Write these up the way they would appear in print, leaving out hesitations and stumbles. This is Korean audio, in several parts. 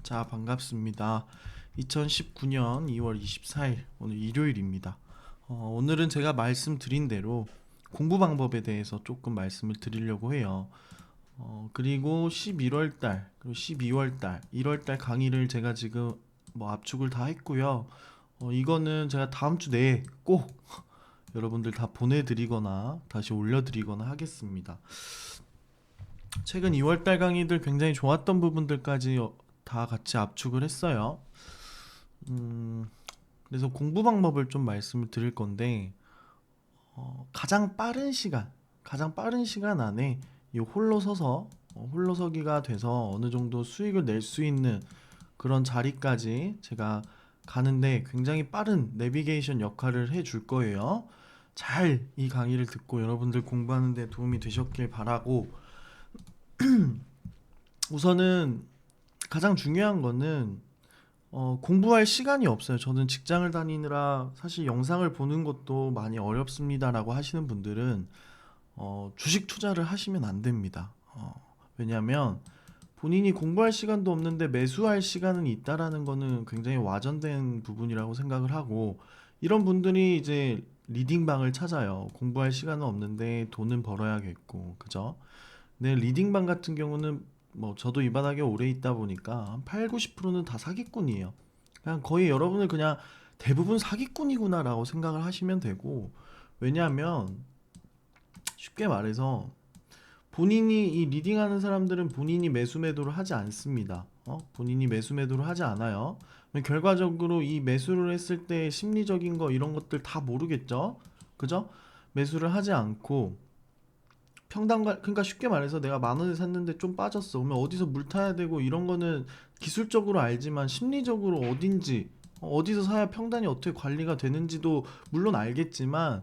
자, 반갑습니다. 2019년 2월 24일, 오늘 일요일입니다. 오늘은 제가 말씀드린 대로 공부 방법에 대해서 조금 말씀을 드리려고 해요. 그리고 11월 달, 그리고 12월 달, 1월 달 강의를 제가 지금 뭐 압축을 다 했고요. 이거는 제가 다음 주 내에 꼭 여러분들 다 보내드리거나 다시 올려드리거나 하겠습니다. 최근 2월 달 강의들 굉장히 좋았던 부분들까지 다 같이 압축을 했어요. 음, 그래서 공부 방법을 좀 말씀을 드릴 건데, 가장 빠른 시간 안에 이 홀로 서서, 홀로 서기가 돼서 어느 정도 수익을 낼 수 있는 그런 자리까지 제가 가는데 굉장히 빠른 내비게이션 역할을 해줄 거예요. 잘 이 강의를 듣고 여러분들 공부하는 데 도움이 되셨길 바라고, 우선은 가장 중요한 거는 공부할 시간이 없어요. 저는 직장을 다니느라 사실 영상을 보는 것도 많이 어렵습니다라고 하시는 분들은 주식 투자를 하시면 안 됩니다. 왜냐하면 본인이 공부할 시간도 없는데 매수할 시간은 있다라는 거는 굉장히 와전된 부분이라고 생각을 하고, 이런 분들이 이제 리딩방을 찾아요. 공부할 시간은 없는데 돈은 벌어야겠고, 그죠? 네, 리딩방 같은 경우는 뭐 저도 이 바닥에 오래 있다 보니까 한 8, 90%는 다 사기꾼이에요. 그냥 거의 여러분을 그냥 대부분 사기꾼이구나라고 생각을 하시면 되고, 왜냐하면 쉽게 말해서 본인이 이 리딩하는 사람들은 본인이 매수 매도를 하지 않습니다. 본인이 매수 매도를 하지 않아요. 결과적으로 이 매수를 했을 때 심리적인 거 이런 것들 다 모르겠죠? 그죠? 매수를 하지 않고 그러니까 쉽게 말해서 내가 만 원에 샀는데 좀 빠졌어. 그러면 어디서 물 타야 되고 이런 거는 기술적으로 알지만 심리적으로 어딘지, 어디서 사야 평단이 어떻게 관리가 되는지도 물론 알겠지만,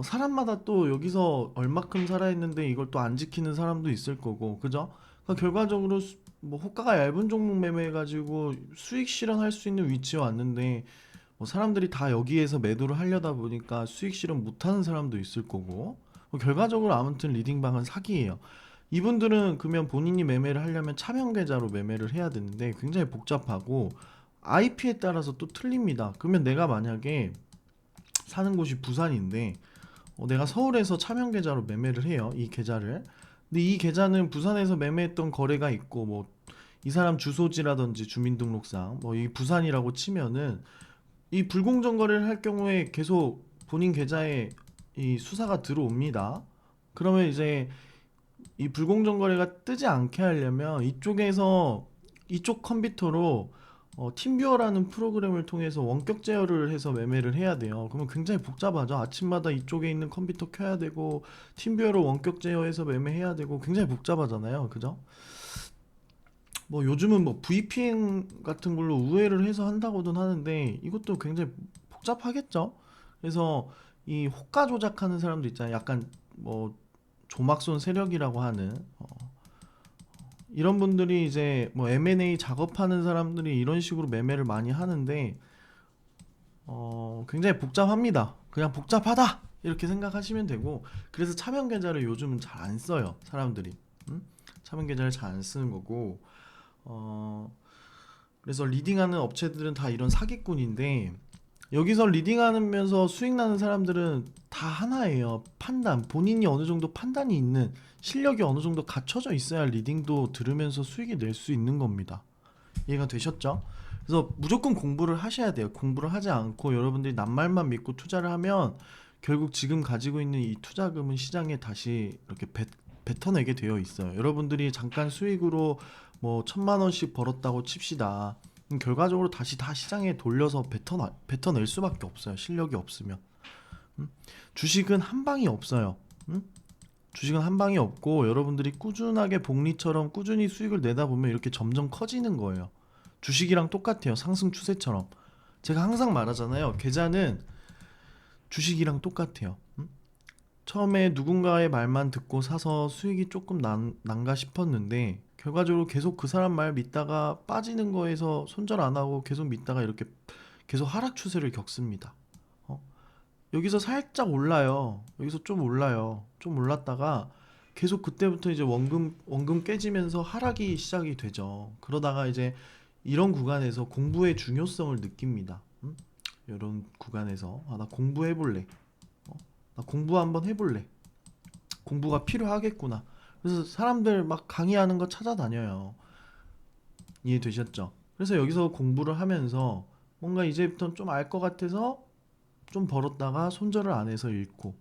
사람마다 또 여기서 얼마큼 살아있는데 이걸 또 안 지키는 사람도 있을 거고, 그죠? 그러니까 결과적으로 뭐 호가가 얇은 종목 매매해가지고 수익 실현할 수 있는 위치에 왔는데, 뭐 사람들이 다 여기에서 매도를 하려다 보니까 수익 실현 못하는 사람도 있을 거고, 결과적으로 아무튼 리딩방은 사기예요. 이분들은 그러면 본인이 매매를 하려면 차명 계좌로 매매를 해야 되는데 굉장히 복잡하고 IP에 따라서 또 틀립니다. 그러면 내가 만약에 사는 곳이 부산인데, 내가 서울에서 차명 계좌로 매매를 해요. 이 계좌를. 근데 이 계좌는 부산에서 매매했던 거래가 있고, 뭐 이 사람 주소지라든지 주민등록상 뭐 이 부산이라고 치면은 이 불공정 거래를 할 경우에 계속 본인 계좌에 이 수사가 들어옵니다. 그러면 이제 이 불공정 거래가 뜨지 않게 하려면 이쪽 컴퓨터로 팀뷰어라는 프로그램을 통해서 원격 제어를 해서 매매를 해야 돼요. 그러면 굉장히 복잡하죠. 아침마다 이쪽에 있는 컴퓨터 켜야 되고 팀뷰어로 원격 제어해서 매매해야 되고 굉장히 복잡하잖아요. 그죠? 뭐 요즘은 뭐 VPN 같은 걸로 우회를 해서 한다고는 하는데 이것도 굉장히 복잡하겠죠. 그래서 이 호가 조작하는 사람도 있잖아요. 약간 뭐 조막손 세력이라고 하는 이런 분들이 이제 뭐 M&A 작업하는 사람들이 이런 식으로 매매를 많이 하는데 굉장히 복잡합니다. 그냥 복잡하다 이렇게 생각하시면 되고, 그래서 차명 계좌를 요즘은 잘 안 써요. 사람들이. 음? 차명 계좌를 잘 안 쓰는 거고, 어, 그래서 리딩하는 업체들은 다 이런 사기꾼인데, 여기서 리딩하면서 수익 나는 사람들은 다 하나예요. 판단. 본인이 어느 정도 판단이 있는, 실력이 어느 정도 갖춰져 있어야 리딩도 들으면서 수익이 낼 수 있는 겁니다. 이해가 되셨죠? 그래서 무조건 공부를 하셔야 돼요. 공부를 하지 않고 여러분들이 낱말만 믿고 투자를 하면 결국 지금 가지고 있는 이 투자금은 시장에 다시 이렇게 뱉어내게 되어 있어요. 여러분들이 잠깐 수익으로 뭐 1,000만 원씩 벌었다고 칩시다. 결과적으로 다시 다 시장에 돌려서 뱉어낼 수밖에 없어요. 실력이 없으면. 음? 주식은 한 방이 없어요. 음? 주식은 한 방이 없고 여러분들이 꾸준하게 복리처럼 꾸준히 수익을 내다 보면 이렇게 점점 커지는 거예요. 주식이랑 똑같아요. 상승 추세처럼. 제가 항상 말하잖아요. 계좌는 주식이랑 똑같아요. 처음에 누군가의 말만 듣고 사서 수익이 조금 난가 싶었는데 결과적으로 계속 그 사람 말 믿다가 빠지는 거에서 손절 안 하고 계속 믿다가 이렇게 계속 하락 추세를 겪습니다. 여기서 살짝 올라요. 여기서 좀 올라요. 좀 올랐다가 계속 그때부터 이제 원금 깨지면서 하락이 시작이 되죠. 그러다가 이제 이런 구간에서 공부의 중요성을 느낍니다. 이런 구간에서 나 공부해 볼래. 나 공부 한번 해볼래. 공부가 필요하겠구나. 그래서 사람들 막 강의하는 거 찾아다녀요. 이해되셨죠? 그래서 여기서 공부를 하면서 뭔가 이제부터는 좀 알 것 같아서 좀 벌었다가 손절을 안 해서 잃고,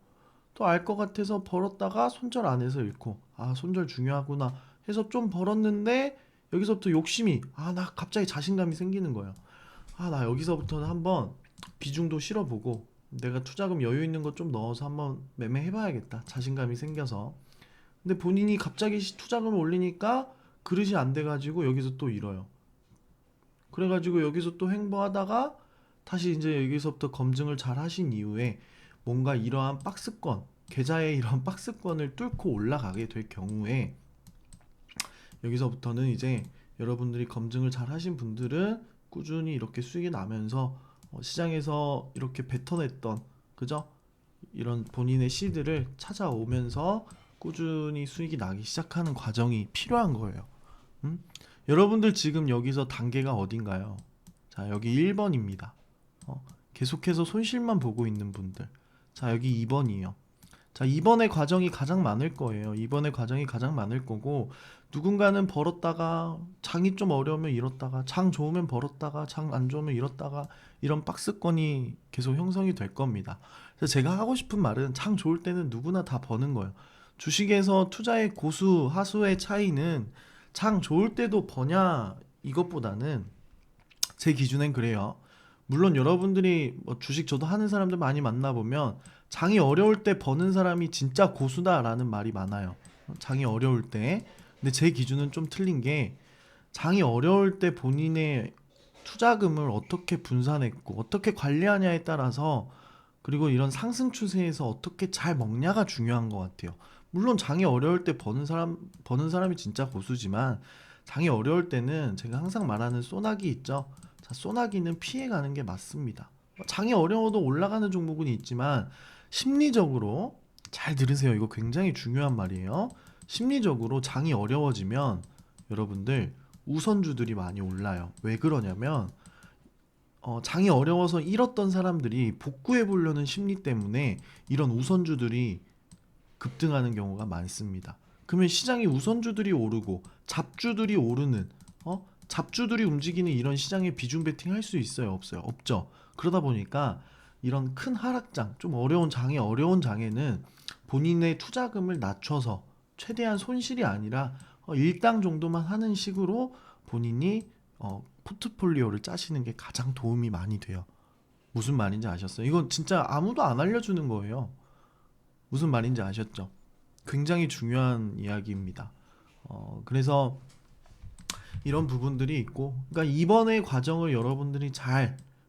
또 알 것 같아서 벌었다가 손절 안 해서 잃고, 손절 중요하구나 해서 좀 벌었는데 여기서부터 욕심이, 나 갑자기 자신감이 생기는 거예요. 나 여기서부터는 한번 비중도 실어보고 내가 투자금 여유 있는 거 좀 넣어서 한번 매매해봐야겠다, 자신감이 생겨서. 근데 본인이 갑자기 투자금을 올리니까 그릇이 안 돼가지고 여기서 또 잃어요. 그래가지고 여기서 또 횡보하다가 다시 이제 여기서부터 검증을 잘 하신 이후에 뭔가 이러한 박스권, 계좌의 이런 박스권을 뚫고 올라가게 될 경우에 여기서부터는 이제 여러분들이 검증을 잘 하신 분들은 꾸준히 이렇게 수익이 나면서 시장에서 이렇게 뱉어냈던, 그죠? 이런 본인의 시드를 찾아오면서 꾸준히 수익이 나기 시작하는 과정이 필요한 거예요. 음? 여러분들 지금 여기서 단계가 어딘가요? 자, 여기 1번입니다. 계속해서 손실만 보고 있는 분들. 자, 여기 2번이에요. 자, 이번의 과정이 가장 많을 거예요. 이번의 과정이 가장 많을 거고, 누군가는 벌었다가 장이 좀 어려우면 잃었다가, 장 좋으면 벌었다가 장 안 좋으면 잃었다가, 이런 박스권이 계속 형성이 될 겁니다. 그래서 제가 하고 싶은 말은, 장 좋을 때는 누구나 다 버는 거예요. 주식에서 투자의 고수 하수의 차이는 장 좋을 때도 버냐 이것보다는, 제 기준엔 그래요. 물론 여러분들이 뭐 주식 저도 하는 사람들 많이 만나보면 장이 어려울 때 버는 사람이 진짜 고수다라는 말이 많아요. 장이 어려울 때. 근데 제 기준은 좀 틀린 게, 장이 어려울 때 본인의 투자금을 어떻게 분산했고 어떻게 관리하냐에 따라서, 그리고 이런 상승 추세에서 어떻게 잘 먹냐가 중요한 것 같아요. 물론 장이 어려울 때 버는 사람이 진짜 고수지만, 장이 어려울 때는 제가 항상 말하는 소나기 있죠. 자, 소나기는 피해가는 게 맞습니다. 장이 어려워도 올라가는 종목은 있지만, 심리적으로, 잘 들으세요. 이거 굉장히 중요한 말이에요. 심리적으로 장이 어려워지면 여러분들 우선주들이 많이 올라요. 왜 그러냐면 장이 어려워서 잃었던 사람들이 복구해 보려는 심리 때문에 이런 우선주들이 급등하는 경우가 많습니다. 그러면 시장이 우선주들이 오르고 잡주들이 오르는, 잡주들이 움직이는 이런 시장에 비중 베팅 할 수 있어요, 없어요? 없죠. 그러다 보니까 이런 큰 하락장, 좀 어려운 장에, 어려운 장에는 본인의 투자금을 낮춰서 최대한 손실이 아니라 일당 정도만 하는 식으로 본인이 포트폴리오를 짜시는 게 가장 도움이 많이 돼요. 무슨 말인지 아셨어요? 이건 진짜 아무도 안 알려주는 거예요. 무슨 말인지 아셨죠? 굉장히 중요한 이야기입니다. 그래서 이런 부분들이 있고, 그러니까 이번의 과정을 여러분들이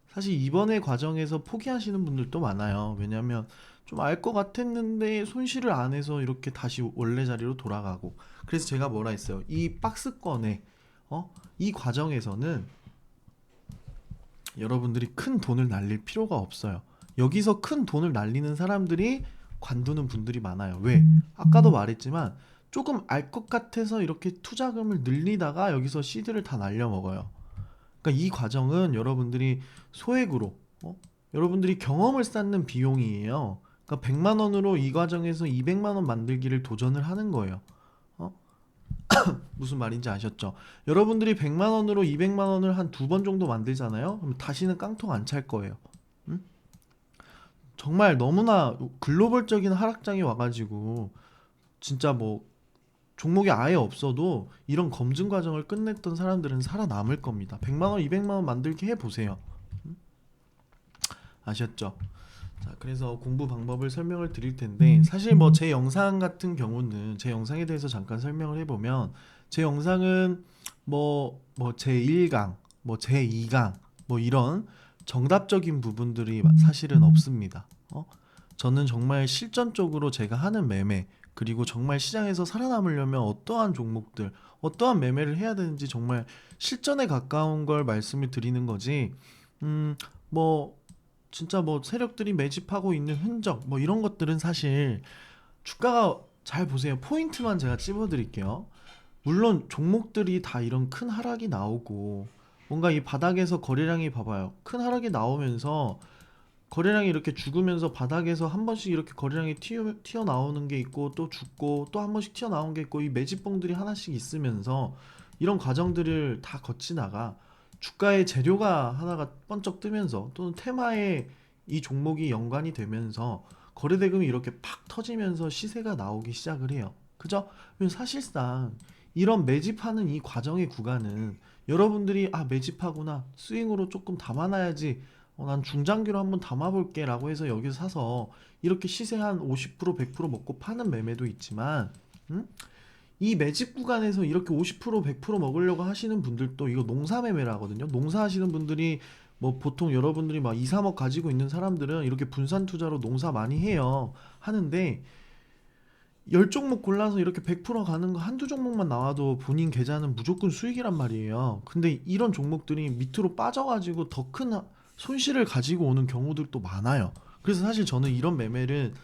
사실 이번의 과정에서 포기하시는 분들도 많아요. 왜냐면 좀 알 것 같았는데 손실을 안 해서 이렇게 다시 원래 자리로 돌아가고. 그래서 제가 뭐라 했어요? 이 박스권에, 이 과정에서는 여러분들이 큰 돈을 날릴 필요가 없어요. 여기서 큰 돈을 날리는 사람들이 관두는 분들이 많아요. 왜? 아까도 말했지만 조금 알 것 같아서 이렇게 투자금을 늘리다가 여기서 시드를 다 날려먹어요. 그러니까 이 과정은 여러분들이 소액으로, 여러분들이 경험을 쌓는 비용이에요. 그러니까 100만 원으로 이 과정에서 200만 원 만들기를 도전을 하는 거예요. 어? 무슨 말인지 아셨죠? 여러분들이 100만 원으로 200만 원을 한 두 번 정도 만들잖아요. 그럼 다시는 깡통 안 찰 거예요. 응? 정말 너무나 글로벌적인 하락장이 와가지고 진짜 뭐 종목이 아예 없어도 이런 검증 과정을 끝냈던 사람들은 살아남을 겁니다. 100만 원, 200만 원 만들기 해보세요. 아셨죠? 자, 그래서 공부 방법을 설명을 드릴 텐데, 사실 뭐 제 영상 같은 경우는, 제 영상에 대해서 잠깐 설명을 해보면, 제 영상은 제 1강, 제 2강, 이런 정답적인 부분들이 사실은 없습니다. 저는 정말 실전적으로 제가 하는 매매, 그리고 정말 시장에서 살아남으려면 어떠한 종목들, 어떠한 매매를 해야 되는지 정말 실전에 가까운 걸 말씀을 드리는 거지. 뭐 진짜 세력들이 매집하고 있는 흔적 이런 것들은 사실 주가가 잘 보세요. 포인트만 제가 찝어드릴게요. 물론 종목들이 다 이런 큰 하락이 나오고 뭔가 이 바닥에서 거래량이 봐봐요. 큰 하락이 나오면서 거래량이 이렇게 죽으면서 바닥에서 한 번씩 이렇게 거래량이 튀어나오는 게 있고 또 죽고 또 한 번씩 튀어나오는 게 있고 이 매집봉들이 하나씩 있으면서 이런 과정들을 다 거치다가 주가의 재료가 하나가 번쩍 뜨면서 또는 테마에 이 종목이 연관이 되면서 거래대금이 이렇게 팍 터지면서 시세가 나오기 시작을 해요. 그죠? 그래서 사실상 이런 매집하는 이 과정의 구간은 여러분들이 아 매집하구나 스윙으로 조금 담아놔야지 난 중장기로 한번 담아볼게 라고 해서 여기서 사서 이렇게 시세 한 50% 100% 먹고 파는 매매도 있지만 음? 이 매집 구간에서 이렇게 50% 100% 먹으려고 하시는 분들도 이거 농사 매매를 하거든요. 농사하시는 분들이 뭐 보통 여러분들이 막 2, 3억 가지고 있는 사람들은 이렇게 분산 투자로 농사 많이 해요. 하는데 10종목 골라서 이렇게 100% 가는 거 한두 종목만 나와도 본인 계좌는 무조건 수익이란 말이에요. 근데 이런 종목들이 밑으로 빠져가지고 더 큰 손실을 가지고 오는 경우들도 많아요. 그래서 사실 저는 이런 매매를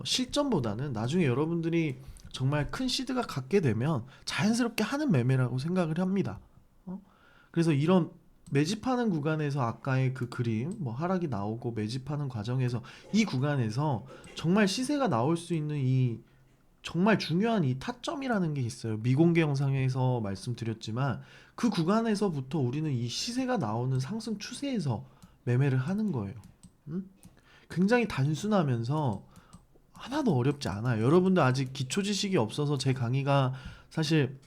실전보다는 나중에 여러분들이 정말 큰 시드가 갖게 되면 자연스럽게 하는 매매라고 생각을 합니다. 어? 그래서 이런 매집하는 구간에서 아까의 그 그림, 뭐 하락이 나오고 매집하는 과정에서 이 구간에서 정말 시세가 나올 수 있는 이 정말 중요한 이 타점이라는 게 있어요. 미공개 영상에서 말씀드렸지만 그 구간에서부터 우리는 이 시세가 나오는 상승 추세에서 매매를 하는 거예요. 음? 굉장히 단순하면서 하나도 어렵지 않아요. 여러분들 아직 기초 지식이 없어서 제 강의가 사실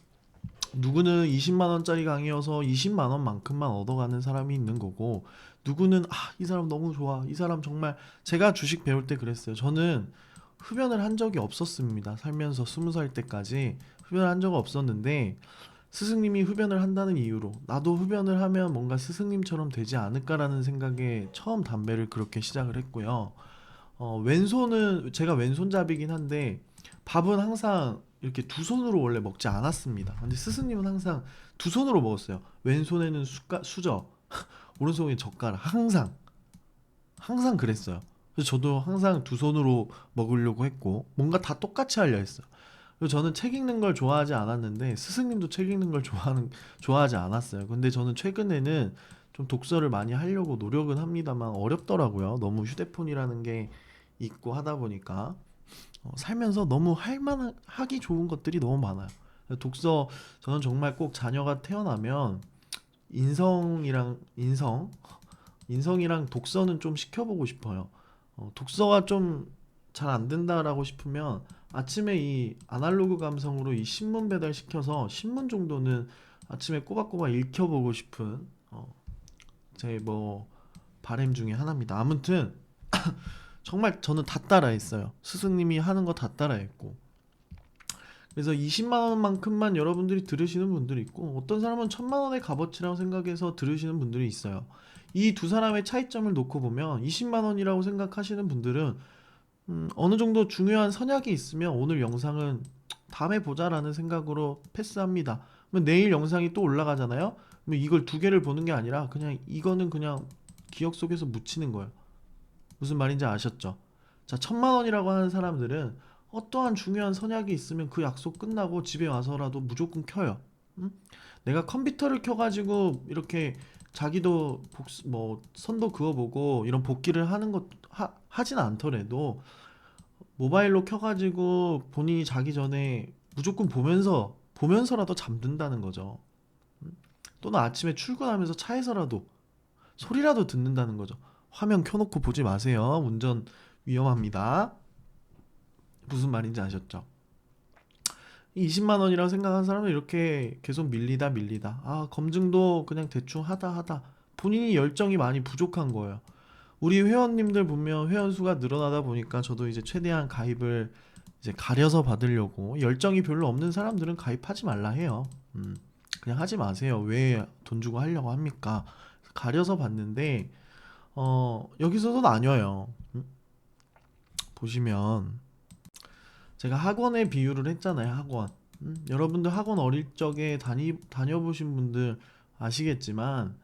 누구는 20만 원짜리 강의여서 20만 원만큼만 얻어가는 사람이 있는 거고 누구는 이 사람 너무 좋아. 이 사람 정말 제가 주식 배울 때 그랬어요. 저는 흡연을 한 적이 없었습니다. 살면서 20살 때까지 흡연을 한 적은 없었는데 스승님이 흡연을 한다는 이유로 나도 흡연을 하면 뭔가 스승님처럼 되지 않을까라는 생각에 처음 담배를 그렇게 시작을 했고요. 왼손은 제가 왼손잡이긴 한데 밥은 항상 이렇게 두 손으로 원래 먹지 않았습니다. 근데 스승님은 항상 두 손으로 먹었어요. 왼손에는 수저, 오른손에 젓가락 항상 그랬어요. 그래서 저도 항상 두 손으로 먹으려고 했고 뭔가 다 똑같이 하려 했어요. 그리고 저는 책 읽는 걸 좋아하지 않았는데 스승님도 책 읽는 걸 좋아하지 않았어요. 근데 저는 최근에는 좀 독서를 많이 하려고 노력은 합니다만 어렵더라고요. 너무 휴대폰이라는 게 있고 하다 보니까 살면서 너무 하기 좋은 것들이 너무 많아요. 독서 저는 정말 꼭 자녀가 태어나면 인성이랑 인성이랑 독서는 좀 시켜보고 싶어요. 독서가 좀 잘 안 된다라고 싶으면 아침에 이 아날로그 감성으로 이 신문 배달 시켜서 신문 정도는 아침에 꼬박꼬박 읽혀보고 싶은 제 뭐 바램 중에 하나입니다. 아무튼 정말 저는 다 따라했어요. 스승님이 하는 거 다 따라했고. 그래서 20만 원만큼만 여러분들이 들으시는 분들이 있고 어떤 사람은 1000만 원의 값어치라고 생각해서 들으시는 분들이 있어요. 이 두 사람의 차이점을 놓고 보면 20만 원이라고 생각하시는 분들은 어느 정도 중요한 선약이 있으면 오늘 영상은 다음에 보자라는 생각으로 패스합니다. 그러면 내일 영상이 또 올라가잖아요. 그러면 이걸 두 개를 보는 게 아니라 그냥 이거는 그냥 기억 속에서 묻히는 거예요. 무슨 말인지 아셨죠? 자, 1000만 원이라고 하는 사람들은 어떠한 중요한 선약이 있으면 그 약속 끝나고 집에 와서라도 무조건 켜요. 응? 내가 컴퓨터를 켜가지고 이렇게 자기도 뭐 선도 그어보고 이런 복기를 하는 것 하진 않더라도 모바일로 켜가지고 본인이 자기 전에 무조건 보면서라도 잠든다는 거죠. 또는 아침에 출근하면서 차에서라도 소리라도 듣는다는 거죠. 화면 켜놓고 보지 마세요. 운전 위험합니다. 무슨 말인지 아셨죠? 20만 원이라고 생각하는 사람은 이렇게 계속 밀리다. 검증도 그냥 대충 하다. 본인이 열정이 많이 부족한 거예요. 우리 회원님들 보면 회원 수가 늘어나다 보니까 저도 이제 최대한 가입을 이제 가려서 받으려고 열정이 별로 없는 사람들은 가입하지 말라 해요. 그냥 하지 마세요. 왜 돈 주고 하려고 합니까? 가려서 받는데 여기서도 나뉘어요. 보시면 제가 학원에 비유를 했잖아요. 학원. 여러분들 학원 어릴 적에 다녀보신 분들 아시겠지만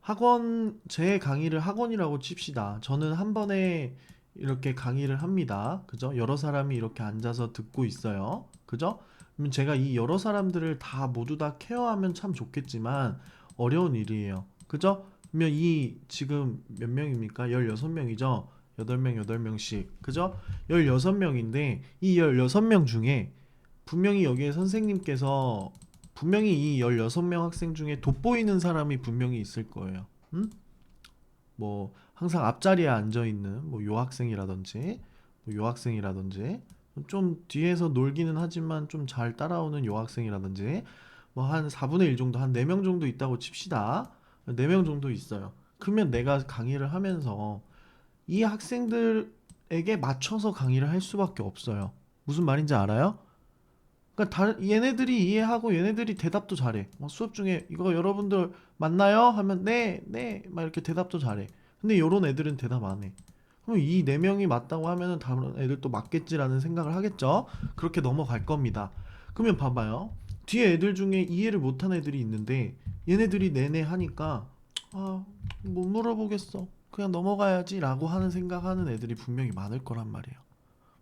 학원 제 강의를 학원이라고 칩시다. 저는 한 번에 이렇게 강의를 합니다. 그죠? 여러 사람이 이렇게 앉아서 듣고 있어요. 그죠? 그러면 제가 이 여러 사람들을 다 모두 다 케어하면 참 좋겠지만 어려운 일이에요. 그죠? 그러면 이 지금 몇 명입니까? 16명이죠? 8명, 8명씩. 그죠? 16명인데 이 16명 중에 분명히 여기에 선생님께서 분명히 이 16명 학생 중에 돋보이는 사람이 분명히 있을 거예요. 음? 뭐 항상 앞자리에 앉아 있는 뭐 요학생이라든지 뭐 요학생이라든지 좀 뒤에서 놀기는 하지만 좀 잘 따라오는 요학생이라든지 뭐 한 4분의 1 정도 한 4명 정도 있다고 칩시다. 4명 정도 있어요. 그러면 내가 강의를 하면서 이 학생들에게 맞춰서 강의를 할 수밖에 없어요. 무슨 말인지 알아요? 그러니까 얘네들이 이해하고 얘네들이 대답도 잘해. 수업 중에 이거 여러분들 맞나요? 하면 네, 네, 막 이렇게 대답도 잘해. 근데 요런 애들은 대답 안 해. 그럼 이 네 명이 맞다고 하면은 다른 애들도 맞겠지라는 생각을 하겠죠. 그렇게 넘어갈 겁니다. 그러면 봐봐요. 뒤에 애들 중에 이해를 못한 애들이 있는데 얘네들이 내내 하니까 아, 못 물어보겠어. 그냥 넘어가야지라고 하는 생각하는 애들이 분명히 많을 거란 말이에요.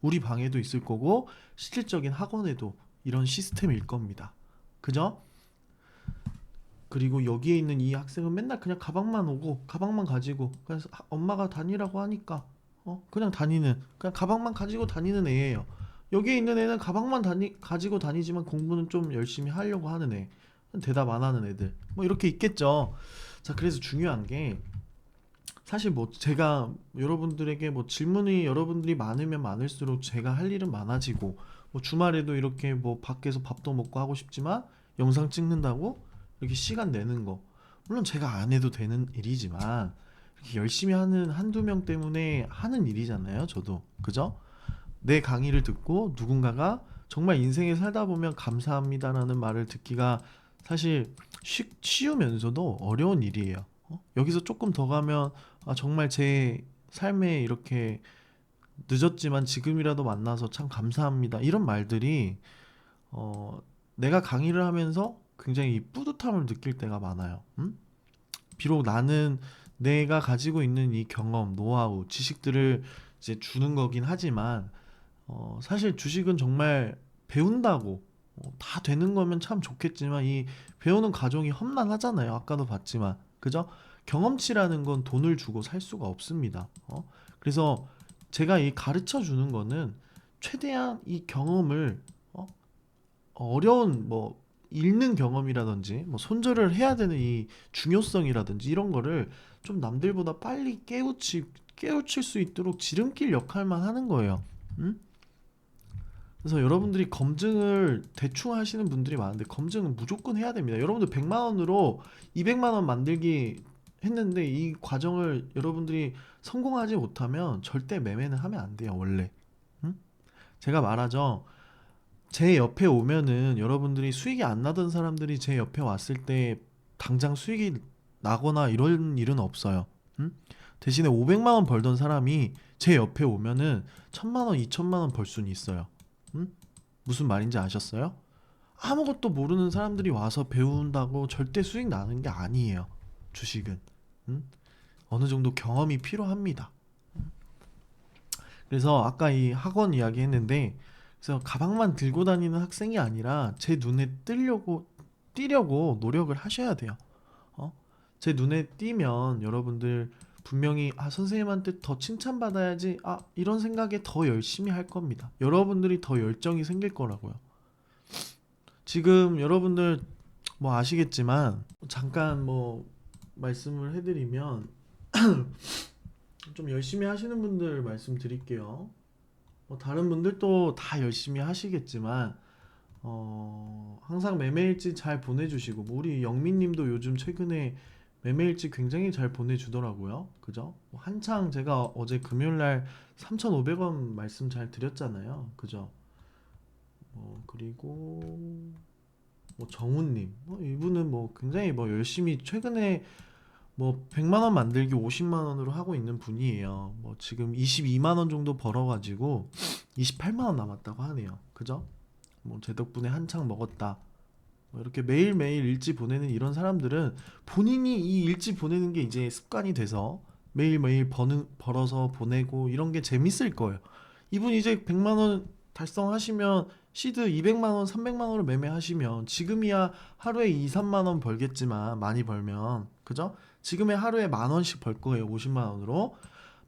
우리 방에도 있을 거고 실질적인 학원에도 이런 시스템일 겁니다. 그죠? 그리고 여기에 있는 이 학생은 맨날 그냥 가방만 오고 가방만 가지고 그래서 엄마가 다니라고 하니까 그냥 다니는 그냥 가방만 가지고 다니는 애예요. 여기에 있는 애는 가방만 가지고 다니지만 공부는 좀 열심히 하려고 하는 애. 대답 안 하는 애들. 뭐 이렇게 있겠죠. 자, 그래서 중요한 게 사실 뭐 제가 여러분들에게 뭐 질문이 여러분들이 많으면 많을수록 제가 할 일은 많아지고 뭐 주말에도 이렇게 뭐 밖에서 밥도 먹고 하고 싶지만 영상 찍는다고 이렇게 시간 내는 거 물론 제가 안 해도 되는 일이지만 이렇게 열심히 하는 한두 명 때문에 하는 일이잖아요. 저도 그죠? 내 강의를 듣고 누군가가 정말 인생에 살다 보면 감사합니다라는 말을 듣기가 사실 쉬우면서도 어려운 일이에요. 여기서 조금 더 가면 아, 정말 제 삶에 이렇게 늦었지만 지금이라도 만나서 참 감사합니다. 이런 말들이 어, 내가 강의를 하면서 굉장히 뿌듯함을 느낄 때가 많아요. 비록 나는 내가 가지고 있는 이 경험, 노하우, 지식들을 이제 주는 거긴 하지만 사실 주식은 정말 배운다고 다 되는 거면 참 좋겠지만 이 배우는 과정이 험난하잖아요. 아까도 봤지만 그죠? 경험치라는 건 돈을 주고 살 수가 없습니다. 그래서 제가 이 가르쳐 주는 거는 최대한 이 경험을 어려운 뭐 읽는 경험이라든지 뭐 손절을 해야 되는 이 중요성이라든지 이런 거를 좀 남들보다 빨리 깨우칠 수 있도록 지름길 역할만 하는 거예요. 음? 그래서 여러분들이 검증을 대충 하시는 분들이 많은데 검증은 무조건 해야 됩니다. 여러분들 100만 원으로 200만 원 만들기 했는데 이 과정을 여러분들이 성공하지 못하면 절대 매매는 하면 안 돼요, 원래. 음? 제가 말하죠. 제 옆에 오면은 여러분들이 수익이 안 나던 사람들이 제 옆에 왔을 때 당장 수익이 나거나 이런 일은 없어요. 음? 대신에 500만 원 벌던 사람이 제 옆에 오면은 1000만 원, 2000만 원 벌 수는 있어요. 음? 무슨 말인지 아셨어요? 아무것도 모르는 사람들이 와서 배운다고 절대 수익 나는 게 아니에요. 주식은. 음? 어느 정도 경험이 필요합니다. 그래서 아까 이 학원 이야기 했는데 그래서 가방만 들고 다니는 학생이 아니라 제 눈에 띄려고 노력을 하셔야 돼요. 어? 제 눈에 띄면 여러분들 분명히 아 선생님한테 더 칭찬받아야지 아 이런 생각에 더 열심히 할 겁니다. 여러분들이 더 열정이 생길 거라고요. 지금 여러분들 뭐 아시겠지만 잠깐 뭐 말씀을 해드리면 좀 열심히 하시는 분들 말씀드릴게요. 뭐 다른 분들도 다 열심히 하시겠지만 항상 매매일지 잘 보내주시고 뭐 우리 영민님도 요즘 최근에 매매일지 굉장히 잘 보내주더라고요. 그죠? 뭐 한창 제가 어제 금요일날 3,500원 말씀 잘 드렸잖아요. 그죠? 그리고 뭐 정훈님 이분은 뭐 굉장히 뭐 열심히 최근에 뭐 100만 원 만들기 50만 원으로 하고 있는 분이에요. 뭐 지금 22만 원 정도 벌어가지고 28만 원 남았다고 하네요. 그죠? 뭐 제 덕분에 한창 먹었다. 뭐 이렇게 매일매일 일지 보내는 이런 사람들은 본인이 이 일지 보내는 게 이제 습관이 돼서 매일매일 벌어서 보내고 이런 게 재밌을 거예요. 이분 이제 100만 원 달성하시면 시드 200만 원, 300만 원을 매매하시면 지금이야 하루에 2, 3만 원 벌겠지만 많이 벌면 그죠? 지금의 하루에 만 원씩 벌 거예요. 50만 원으로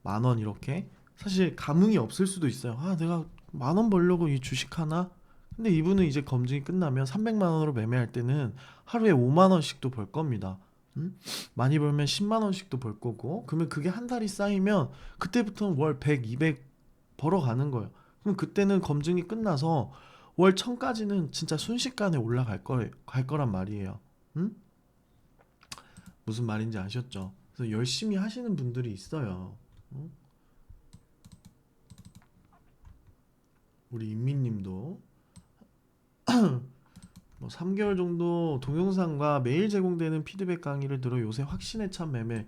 만 원 이렇게. 사실 감흥이 없을 수도 있어요. 아, 내가 만 원 벌려고 이 주식 하나? 근데 이분은 이제 검증이 끝나면 300만 원으로 매매할 때는 하루에 5만 원씩도 벌 겁니다. 음? 많이 벌면 10만 원씩도 벌 거고. 그러면 그게 한 달이 쌓이면 그때부터는 월 100, 200 벌어가는 거예요. 그럼 그때는 검증이 끝나서 월 1000까지는 진짜 순식간에 올라갈 갈 거란 말이에요. 음? 무슨 말인지 아셨죠? 그래서 열심히 하시는 분들이 있어요. 어? 우리 인민님도 뭐 3개월 정도 동영상과 매일 제공되는 피드백 강의를 들어 요새 확신에 찬 매매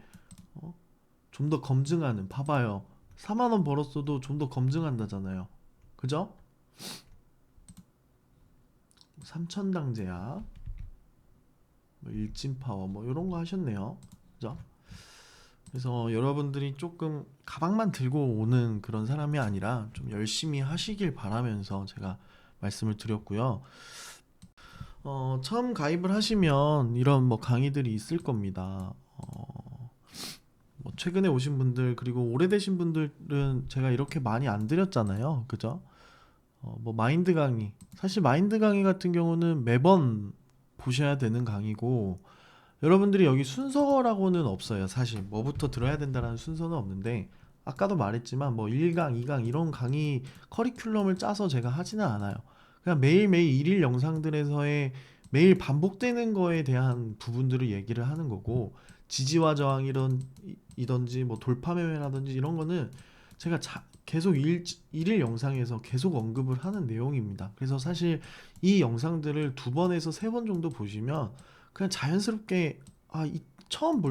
좀 더 검증하는 봐봐요. 4만 원 벌었어도 좀 더 검증한다잖아요. 그죠? 삼천당제약, 뭐 일진파워 뭐 이런 거 하셨네요. 그죠? 그래서 여러분들이 조금 가방만 들고 오는 그런 사람이 아니라 좀 열심히 하시길 바라면서 제가 말씀을 드렸고요. 처음 가입을 하시면 이런 뭐 강의들이 있을 겁니다. 뭐 최근에 오신 분들 그리고 오래되신 분들은 제가 이렇게 많이 안 드렸잖아요. 그죠? 뭐 마인드 강의. 사실 마인드 강의 같은 경우는 매번 보셔야 되는 강의고 여러분들이 여기 순서라고는 없어요. 사실 뭐부터 들어야 된다라는 순서는 없는데 아까도 말했지만 뭐 1강, 2강 이런 강의 커리큘럼을 짜서 제가 하지는 않아요. 그냥 매일매일 일일 영상들에서의 매일 반복되는 거에 대한 부분들을 얘기를 하는 거고 지지와 저항이던지 뭐 돌파매매라든지 이런 거는 제가 계속 일일 영상에서 계속 언급을 하는 내용입니다. 그래서 사실 이 영상들을 2번에서 3번 정도 보시면 그냥 자연스럽게 처음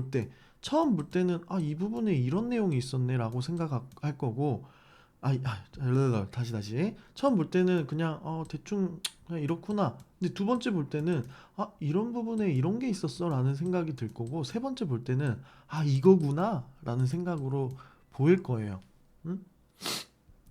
처음 볼 때는 이 부분에 이런 내용이 있었네라고 생각할 거고 다시 처음 볼 때는 그냥 대충 그냥 이렇구나. 근데 두 번째 볼 때는 이런 부분에 이런 게 있었어라는 생각이 들 거고 세 번째 볼 때는 이거구나라는 생각으로 보일 거예요. 응?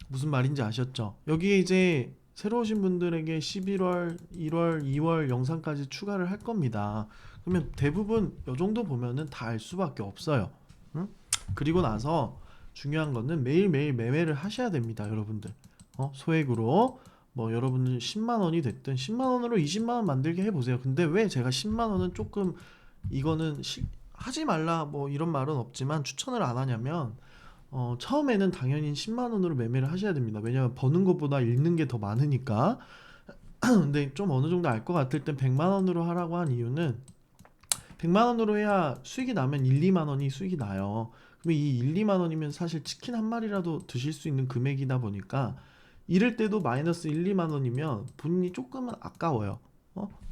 무슨 말인지 아셨죠? 여기에 이제 새로 오신 분들에게 11월, 1월, 2월 영상까지 추가를 할 겁니다. 그러면 대부분 이 정도 보면은 다 알 수밖에 없어요. 응? 그리고 나서 중요한 거는 매일매일 매매를 하셔야 됩니다, 여러분들. 소액으로 뭐 여러분들 10만 원이 됐든 10만 원으로 20만 원 만들게 해보세요. 근데 왜 제가 10만 원은 조금 이거는 하지 말라 뭐 이런 말은 없지만 추천을 안 하냐면 처음에는 당연히 10만 원으로 매매를 하셔야 됩니다. 왜냐면 버는 것보다 잃는 게 더 많으니까. 근데 좀 어느 정도 알 것 같을 땐 100만 원으로 하라고 한 이유는 100만 원으로 해야 수익이 나면 1, 2만 원이 수익이 나요. 그러면 이 1, 2만 원이면 사실 치킨 한 마리라도 드실 수 있는 금액이다 보니까 이럴 때도 마이너스 1, 2만 원이면 본인이 조금은 아까워요.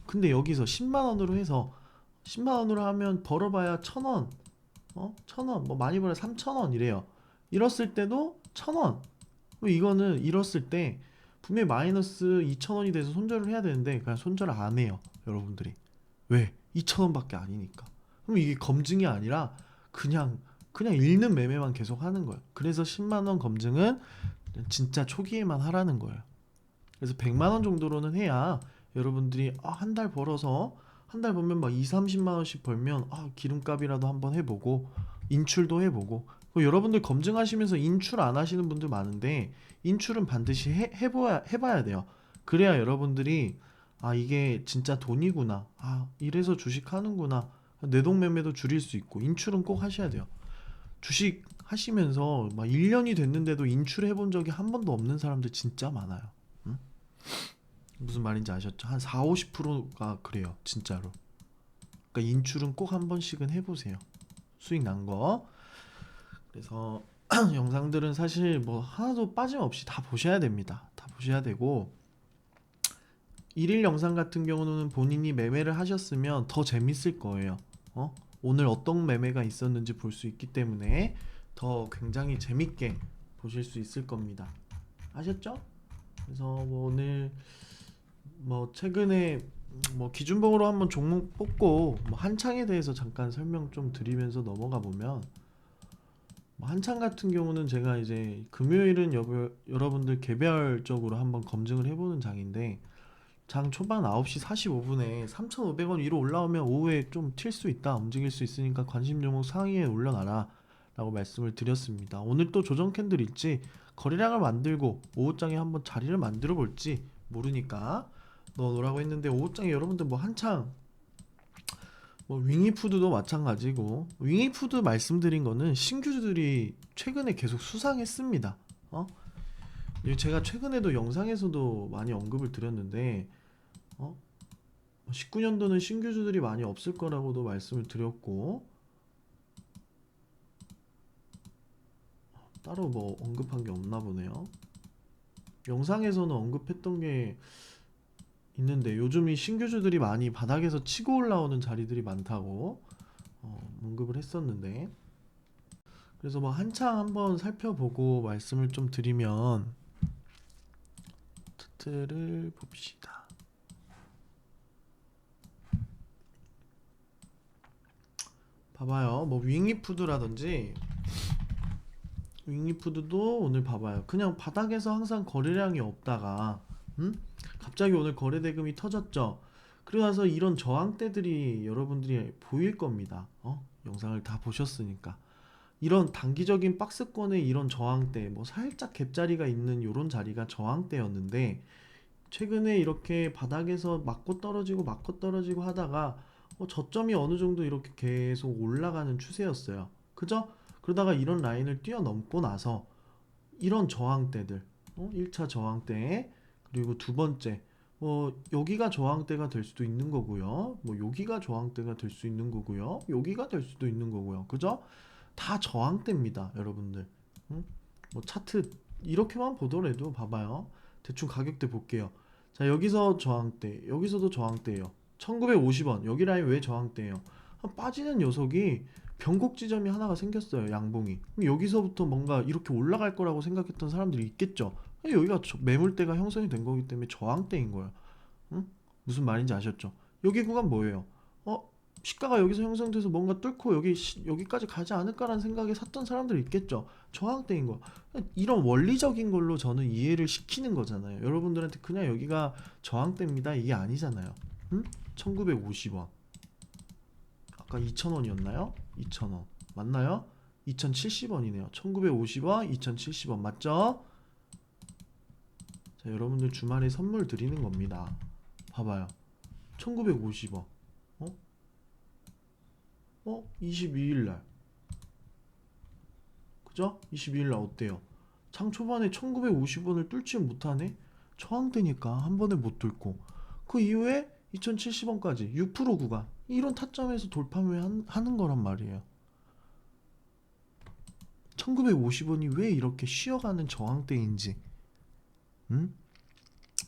근데 여기서 10만 원으로 해서 10만 원으로 하면 벌어봐야 1,000원, 1,000원, 뭐 많이 벌어 3,000원 이래요. 잃었을 때도 1,000원. 이거는 잃었을 때 분명히 마이너스 2,000원이 돼서 손절을 해야 되는데 그냥 손절을 안 해요, 여러분들이. 왜? 2,000원밖에 아니니까. 그럼 이게 검증이 아니라 그냥 읽는 매매만 계속 하는 거예요. 그래서 10만 원 검증은 진짜 초기에만 하라는 거예요. 그래서 100만 원 정도로는 해야 여러분들이 한 달 벌어서 한 달 벌면 막 2, 30만 원씩 벌면 기름값이라도 한번 해보고 인출도 해보고 여러분들 검증하시면서 인출 안 하시는 분들 많은데 인출은 반드시 해봐야 돼요. 그래야 여러분들이 이게 진짜 돈이구나. 이래서 주식 하는구나. 내동매매도 줄일 수 있고 인출은 꼭 하셔야 돼요. 주식 하시면서 막 1년이 됐는데도 인출해 본 적이 한 번도 없는 사람들 진짜 많아요. 응? 무슨 말인지 아셨죠? 한 4, 50%가 그래요. 진짜로. 그러니까 인출은 꼭 한 번씩은 해보세요. 수익 난 거. 그래서 영상들은 사실 뭐 하나도 빠짐없이 다 보셔야 됩니다. 다 보셔야 되고 일일 영상 같은 경우는 본인이 매매를 하셨으면 더 재밌을 거예요. 오늘 어떤 매매가 있었는지 볼 수 있기 때문에 더 굉장히 재밌게 보실 수 있을 겁니다. 아셨죠? 그래서 뭐 오늘 뭐 최근에 뭐 기준봉으로 한번 종목 뽑고 뭐 한창에 대해서 잠깐 설명 좀 드리면서 넘어가 보면 뭐 한창 같은 경우는 제가 이제 금요일은 여러분들 개별적으로 한번 검증을 해보는 장인데, 장 초반 9시 45분에 3,500원 위로 올라오면 오후에 좀 튈 수 있다, 움직일 수 있으니까 관심 종목 상위에 올려놔라 라고 말씀을 드렸습니다. 오늘 또 조정 캔들 있지, 거래량을 만들고 오후장에 한번 자리를 만들어 볼지 모르니까 넣어놓으라고 했는데, 오후장에 여러분들 뭐 한창 뭐 윙이푸드도 마찬가지고, 윙이푸드 말씀드린 거는 신규주들이 최근에 계속 수상했습니다. 이거 제가 최근에도 영상에서도 많이 언급을 드렸는데, 19년도는 신규주들이 많이 없을 거라고도 말씀을 드렸고, 따로 뭐 언급한 게 없나 보네요. 영상에서는 언급했던 게 있는데, 요즘 이 신규주들이 많이 바닥에서 치고 올라오는 자리들이 많다고 언급을 했었는데, 그래서 뭐 한창 한번 살펴보고 말씀을 좀 드리면, 차트를 봅시다. 봐봐요. 뭐 윙이푸드라든지, 윙이푸드도 오늘 봐봐요. 그냥 바닥에서 항상 거래량이 없다가 갑자기 오늘 거래 대금이 터졌죠. 그러고 나서 이런 저항대들이 여러분들이 보일 겁니다. 영상을 다 보셨으니까. 이런 단기적인 박스권의 이런 저항대, 뭐 살짝 갭자리가 있는 이런 자리가 저항대였는데, 최근에 이렇게 바닥에서 맞고 떨어지고 하다가 저점이 어느 정도 이렇게 계속 올라가는 추세였어요. 그죠? 그러다가 이런 라인을 뛰어넘고 나서 이런 저항대들, 1차 저항대, 그리고 두 번째, 여기가 저항대가 될 수도 있는 거고요. 뭐 여기가 저항대가 될 수 있는 거고요. 여기가 될 수도 있는 거고요. 그죠? 다 저항대입니다, 여러분들. 응? 뭐 차트 이렇게만 보더라도 봐봐요. 대충 가격대 볼게요. 자, 여기서 저항대, 여기서도 저항대예요. 1950원, 여기 라인 왜 저항대예요? 빠지는 녀석이 변곡 지점이 하나가 생겼어요, 양봉이. 그럼 여기서부터 뭔가 이렇게 올라갈 거라고 생각했던 사람들이 있겠죠. 여기가 매물대가 형성이 된 거기 때문에 저항대인 거예요. 응? 무슨 말인지 아셨죠? 여기 구간 뭐예요? 시가가 여기서 형성돼서 뭔가 뚫고 여기까지 가지 않을까라는 생각에 샀던 사람들이 있겠죠. 저항대인 거. 이런 원리적인 걸로 저는 이해를 시키는 거잖아요. 여러분들한테 그냥 여기가 저항대입니다, 이게 아니잖아요. 1950원. 아까 2000원이었나요? 2000원. 맞나요? 2070원이네요. 1950원, 2070원. 맞죠? 자, 여러분들 주말에 선물 드리는 겁니다. 봐봐요. 1950원. 22일날. 그죠? 22일날 어때요? 장 초반에 1950원을 뚫지 못하네? 저항대니까 한 번에 못 뚫고. 그 이후에 2070원까지 6% 구간. 이런 타점에서 돌파를 하는 거란 말이에요. 1950원이 왜 이렇게 쉬어가는 저항대인지.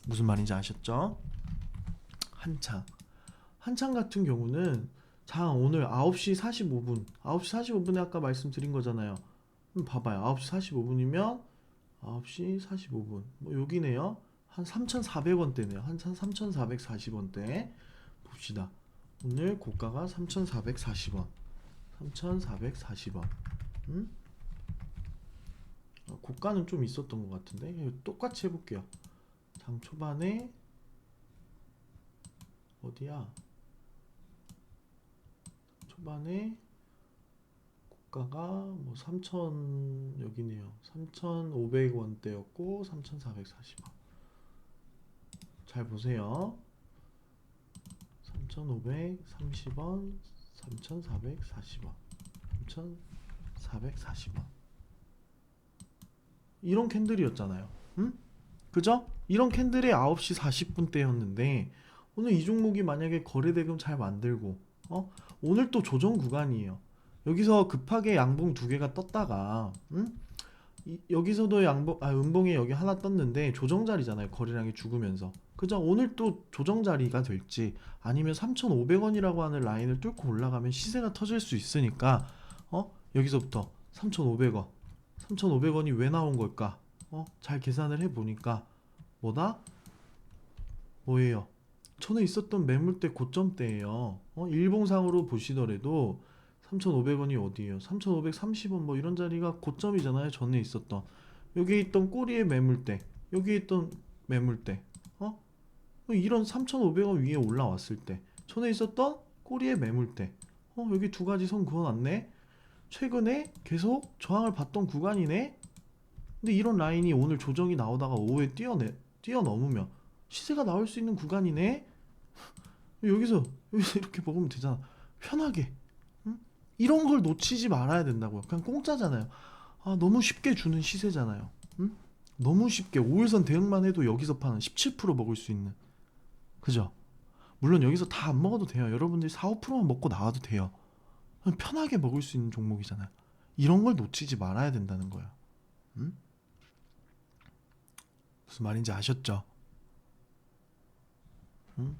무슨 말인지 아셨죠? 한창. 한창 같은 경우는 장 오늘 9시 45분. 9시 45분에 아까 말씀드린 거잖아요. 봐봐요. 9시 45분이면 9시 45분. 뭐 여기네요. 한 3,400원대네요. 한 3,440원대. 봅시다. 오늘 고가가 3,440원. 3,440원. 고가는 좀 있었던 것 같은데. 똑같이 해볼게요. 장 초반에 어디야? 초반에 고가가 뭐 3,000 여기네요. 3,500원대였고 3,440원. 잘 보세요. 3,530원, 3,440원, 3,440원. 이런 캔들이었잖아요. 그죠? 이런 캔들이 9시 40분대였는데, 오늘 이 종목이 만약에 거래대금 잘 만들고, 오늘 또 조정 구간이에요. 여기서 급하게 양봉 두 개가 떴다가, 여기서도 음봉이 여기 하나 떴는데 조정 자리잖아요. 거래량이 죽으면서. 그죠? 오늘 또 조정 자리가 될지, 아니면 3,500원이라고 하는 라인을 뚫고 올라가면 시세가 터질 수 있으니까, 여기서부터 3,500원. 3,500원이 왜 나온 걸까? 잘 계산을 해보니까, 뭐다? 뭐예요? 전에 있었던 매물대 고점대예요. 일봉상으로 보시더라도 3,500원이 어디예요? 3,530원 뭐 이런 자리가 고점이잖아요. 전에 있었던. 여기 있던 꼬리의 매물대, 여기 있던 매물대. 어? 이런 3,500원 위에 올라왔을 때 전에 있었던 꼬리의 매물대. 여기 두 가지 선 그어놨네. 최근에 계속 저항을 받던 구간이네. 근데 이런 라인이 오늘 조정이 나오다가 오후에 뛰어넘으면 시세가 나올 수 있는 구간이네. 여기서 이렇게 먹으면 되잖아. 편하게. 응? 이런 걸 놓치지 말아야 된다고요. 그냥 공짜잖아요. 너무 쉽게 주는 시세잖아요. 응? 너무 쉽게 5일선 대응만 해도 여기서 파는 17% 먹을 수 있는. 그죠? 물론 여기서 다 안 먹어도 돼요. 여러분들이 4, 5%만 먹고 나와도 돼요. 그냥 편하게 먹을 수 있는 종목이잖아요. 이런 걸 놓치지 말아야 된다는 거예요. 응? 무슨 말인지 아셨죠? 응?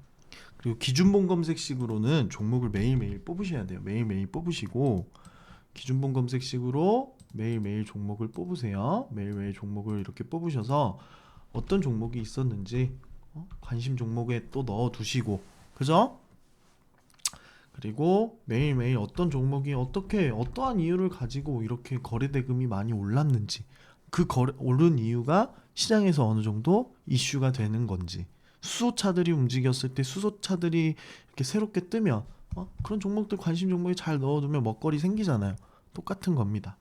그리고 기준봉 검색식으로는 종목을 매일매일 뽑으셔야 돼요. 매일매일 뽑으시고 기준봉 검색식으로 매일매일 종목을 뽑으세요. 매일매일 종목을 이렇게 뽑으셔서 어떤 종목이 있었는지 관심 종목에 또 넣어두시고, 그죠? 그리고 매일매일 어떤 종목이 어떻게 어떠한 이유를 가지고 이렇게 거래대금이 많이 올랐는지, 그 오른 이유가 시장에서 어느 정도 이슈가 되는 건지, 수소차들이 움직였을 때 수소차들이 이렇게 새롭게 뜨면 그런 종목들 관심 종목에 잘 넣어두면 먹거리 생기잖아요. 똑같은 겁니다.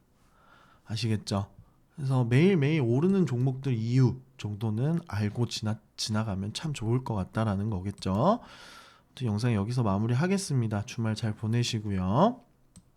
아시겠죠? 그래서 매일매일 오르는 종목들 이유 정도는 알고 지나가면 참 좋을 것 같다라는 거겠죠. 영상 여기서 마무리하겠습니다. 주말 잘 보내시고요.